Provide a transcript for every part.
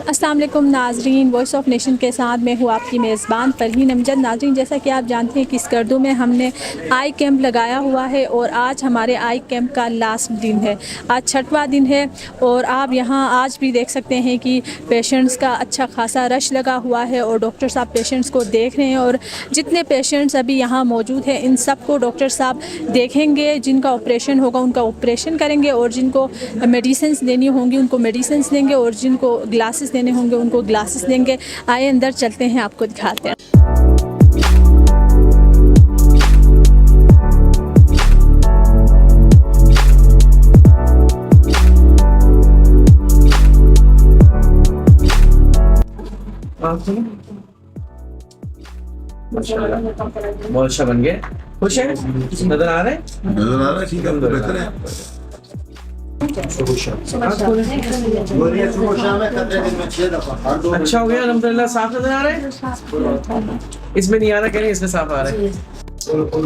अस्सलाम वालेकुम नाजरीन, वॉइस ऑफ नेशन के साथ मैं हूँ आपकी मेज़बान फ़रहीन अमजद। नाजरीन, जैसा कि आप जानते हैं कि स्कर्दू में हमने आई कैंप लगाया हुआ है और आज हमारे आई कैंप का लास्ट दिन है। आज 6वां दिन है और आप यहाँ आज भी देख सकते हैं कि पेशेंट्स का अच्छा खासा रश लगा हुआ है और डॉक्टर साहब पेशेंट्स को देख रहे हैं। और जितने पेशेंट्स अभी यहाँ मौजूद हैं इन सब को डॉक्टर साहब देखेंगे। जिनका ऑपरेशन होगा उनका ऑपरेशन करेंगे और जिनको मेडिसिन्स देनी होंगी उनको मेडिसिन्स देंगे और जिनको ग्लासेस देने होंगे उनको ग्लासेस देंगे। आए अंदर चलते हैं, आपको दिखाते हैं। बहुत अच्छा बन गया। खुश है? नजर आ रहा है? नजर आ रहा है। ठीक है, बेहतर है। अच्छा हो गया अल्हम्दुलिल्लाह। साफ नजर आ रहा है? इसमें नहीं आ रहा, कह रहे इसमें साफ आ रहा है।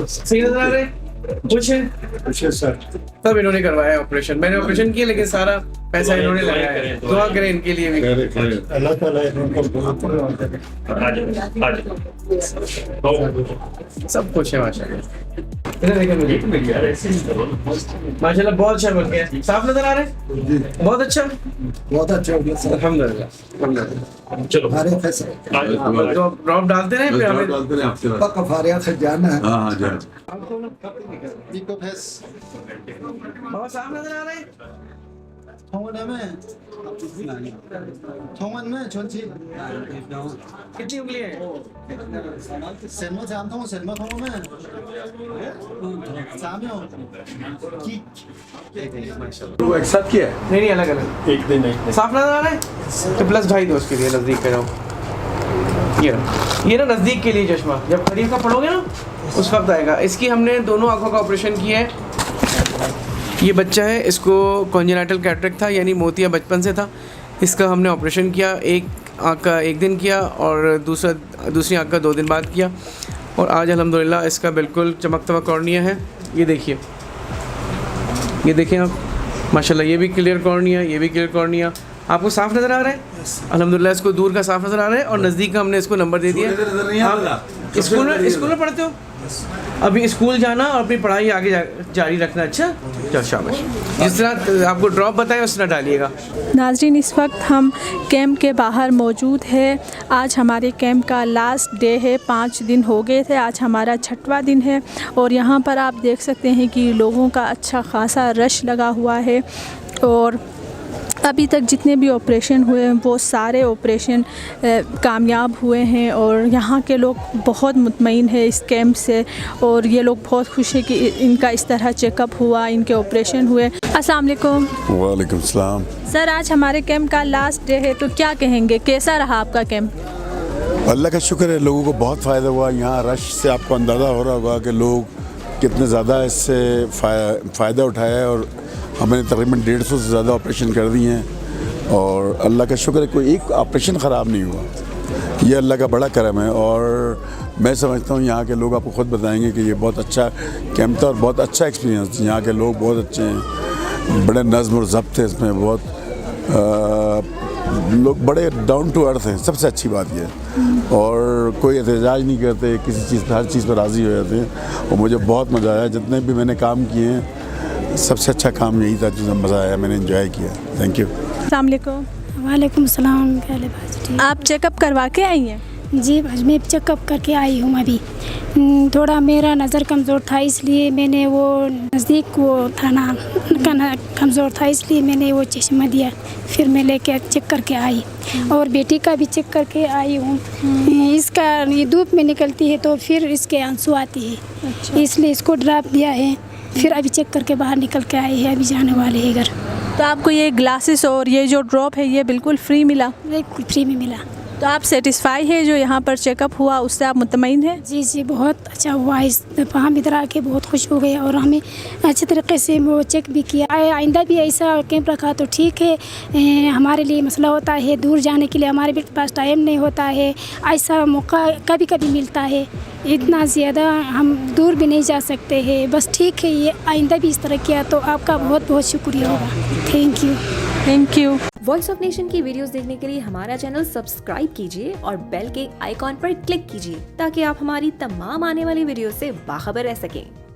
सही नजर आ रहा है? कुछ है सर। तब इन्होंने करवाया ऑपरेशन। मैंने ऑपरेशन किया लेकिन सारा पैसा इन्होंने लगाया। दुआ करें इनके लिए भी। अल्लाह ताला सब कुछ है माशाल्लाह। इधर देखिए मुझे माशाल्लाह बहुत अच्छा बन गया। साफ नजर आ रहा है? बहुत अच्छा हो गया सर। अल्हम्दुलिल्लाह। चलो तो ड्रॉप डालते रहे फिर हमें डालते रहे आपके साथ। पक्का फारिया से जाना है। हाँ जाए। बहुत साफ नजर आ रहा है। कितनी उंगली है? तो एक साथ किया है? नहीं अलग अलग। एक दिन साफ नजर आ रहा है तो प्लस 2.5 दो उसके लिए नजदीक पे जाओ। ये ना नजदीक के लिए चश्मा जब करीब का पढ़ोगे ना उस वक्त आएगा। इसकी हमने दोनों आंखों का ऑपरेशन किया है। ये बच्चा है, इसको कॉन्जेनिटल कैटरेक्ट था यानी मोतिया बचपन से था। इसका हमने ऑपरेशन किया। एक आँख का एक दिन किया और दूसरी आँख का 2 दिन बाद किया। और आज अल्हम्दुलिल्लाह इसका बिल्कुल चमकता कॉर्निया है। ये देखिए, ये देखें आप माशाल्लाह। ये भी क्लियर कॉर्निया, ये भी क्लियर कॉर्निया। आपको साफ नज़र आ रहा है? अल्हम्दुलिल्लाह इसको दूर का साफ नज़र आ रहा है और नज़दीक का हमने इसको नंबर दे दिया। आप स्कूल में पढ़ते हो? अभी स्कूल जाना और अपनी पढ़ाई आगे जारी रखना। अच्छा चलो शाबाश। जिस तरह आपको ड्रॉप बताएं उस तरह डालिएगा। नाज़रीन, इस वक्त हम कैंप के बाहर मौजूद है। आज हमारे कैंप का लास्ट डे है। 5 दिन हो गए थे, आज हमारा 6वां दिन है। और यहाँ पर आप देख सकते हैं कि लोगों का अच्छा खासा रश लगा हुआ है। और अभी तक जितने भी ऑपरेशन हुए हैं वो सारे ऑपरेशन कामयाब हुए हैं और यहाँ के लोग बहुत मुतमईन है इस कैंप से। और ये लोग बहुत खुश हैं कि इनका इस तरह चेकअप हुआ, इनके ऑपरेशन हुए। अस्सलाम वालेकुम। वालेकुम सलाम। सर, आज हमारे कैंप का लास्ट डे है तो क्या कहेंगे, कैसा रहा आपका कैंप? अल्लाह का शुक्र है, लोगों को बहुत फ़ायदा हुआ। यहाँ रश से आपको अंदाज़ा हो रहा होगा कि लोग कितने ज़्यादा इससे फ़ायदा उठाया है। और हमने तकरीबन 150 से ज़्यादा ऑपरेशन कर दिए हैं और अल्लाह का शुक्र है कोई एक ऑपरेशन ख़राब नहीं हुआ। ये अल्लाह का बड़ा करम है। और मैं समझता हूँ यहाँ के लोग आपको ख़ुद बताएंगे कि ये बहुत अच्छा कैंप था और बहुत अच्छा एक्सपीरियंस। यहाँ के लोग बहुत अच्छे हैं, बड़े नज़्म और ज़ब्त है इसमें। बहुत लोग बड़े डाउन टू अर्थ हैं, सबसे अच्छी बात यह है। और कोई एहतजाज नहीं करते, किसी चीज़ पर हर चीज़ पर राज़ी हो जाते हैं। और मुझे बहुत मज़ा आया। जितने भी मैंने काम किए हैं सबसे अच्छा काम यही था जिसमें मज़ा आया, मैंने एंजॉय किया। Thank you. अस्सलाम वालेकुम। वालेकुम सलाम। क्या ठीक? आप चेकअप करवा के आई हैं? जी, आज मैं चेकअप करके आई हूँ अभी। थोड़ा मेरा नज़र कमज़ोर था इसलिए मैंने वो नज़दीक वो था ना कमज़ोर था इसलिए मैंने वो चश्मा दिया। फिर मैं लेके चेक करके आई और बेटी का भी चेक करके आई हूँ। इसका ये धूप में निकलती है तो फिर इसके आंसू आती है। अच्छा। इसलिए इसको ड्रॉप दिया है। फिर अभी चेक करके बाहर निकल के आई है, अभी जाने वाले हैं घर। तो आपको ये ग्लासेस और ये जो ड्रॉप है ये बिल्कुल फ्री मिला? बिल्कुल फ्री में मिला। तो आप सेटिस्फाई है जो यहाँ पर चेकअप हुआ उससे, आप मुतमईन हैं? जी जी, बहुत अच्छा हुआ। इस दफ़ा हम इधर आके बहुत खुश हो गए और हमें अच्छे तरीके से वो चेक भी किया। आइंदा भी ऐसा कैंप रखा तो ठीक है। हमारे लिए मसला होता है दूर जाने के लिए, हमारे पास टाइम नहीं होता है। ऐसा मौका कभी कभी मिलता है, इतना ज़्यादा हम दूर भी नहीं जा सकते हैं। बस ठीक है, ये आइंदा भी इस तरह किया तो आपका बहुत बहुत शुक्रिया होगा। Thank you. Thank you. Voice of nation की वीडियोस देखने के लिए हमारा चैनल सब्सक्राइब कीजिए और बेल के आइकॉन पर क्लिक कीजिए ताकि आप हमारी तमाम आने वाली वीडियो से बाखबर रह सकें।